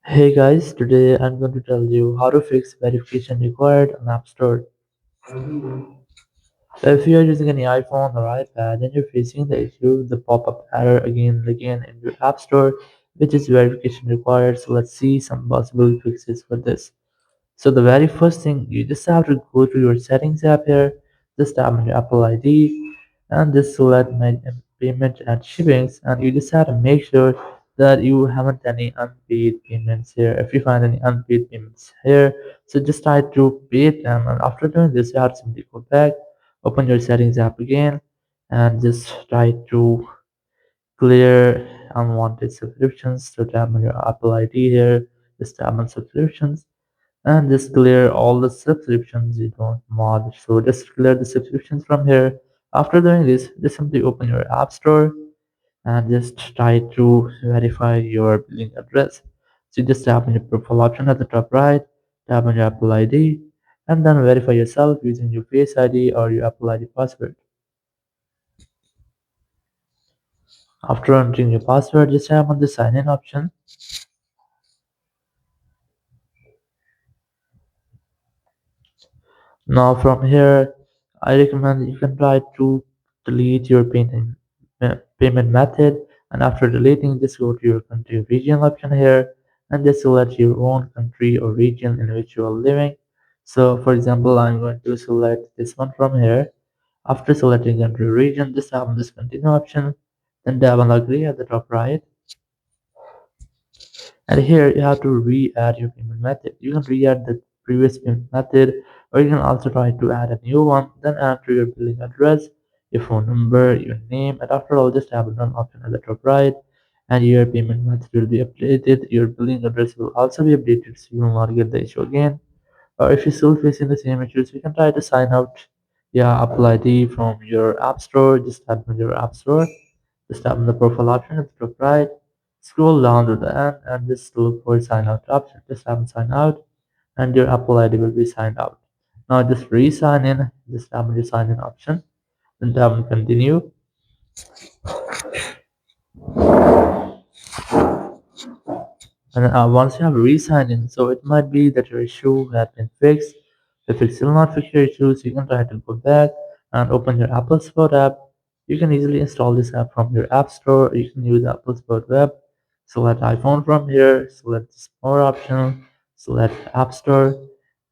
Hey guys, today I'm going to tell you how to fix verification required on App Store. If you are using any iPhone or iPad and you're facing the issue, the pop-up error again and again in your App Store, which is verification required, so let's see some possible fixes for this. So the very first thing, you just have to go to your settings app here, just tap on your Apple ID, and just select my payment and shippings, and you just have to make sure that you haven't any unpaid payments here. If you find any unpaid payments here, so just try to pay them, and after doing this, you have to simply go back, open your settings app again, and just try to clear unwanted subscriptions. So tap on your Apple ID here, just tap on subscriptions and just clear all the subscriptions you don't want. So just clear the subscriptions from here. After doing this, just simply open your app store and just try to verify your billing address. So just tap on your profile option at the top right, tap on your Apple ID, and then verify yourself using your Face ID or your Apple ID password. After entering your password, just tap on the sign in option. Now from here, I recommend you can try to delete your payment method, and after deleting, just go to your country region option here and just select your own country or region in which you are living. So for example, I'm going to select this one from here. After selecting country region, just tap on this continue option, then tap on agree at the top right. And here you have to re-add your payment method. You can re-add the previous payment method, or you can also try to add a new one. Then enter your billing address, your phone number, your name, and after all, just have a done option at the top right. And your payment method will be updated. Your billing address will also be updated, so you will not get the issue again. Or if you're still facing the same issues, you can try to sign out. Yeah, Apple ID from your App Store. Just tap on your App Store. Just tap on the profile option at the top right. Scroll down to the end and just look for sign out option. Just tap on sign out, and your Apple ID will be signed out. Now just re-sign in. Just tap on your sign in option. Then tap on continue. And once you have re-signed in, so it might be that your issue has been fixed. If it's still not fixed your issues, you can try to go back and open your Apple Spot app. You can easily install this app from your App Store. You can use Apple Spot Web. Select iPhone from here. Select this more option. Select App Store.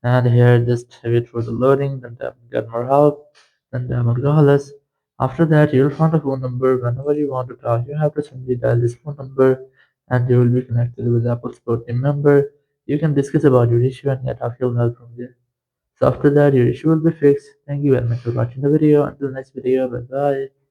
And here just wait for the loading. Then tap get more help. Then tap on call us. After that, you'll find a phone number. Whenever you want to talk, you have to simply dial this phone number and you will be connected with Apple Support team member. You can discuss about your issue and get actual help from there. So after that, your issue will be fixed. Thank you very much for watching the video. Until next video, bye bye.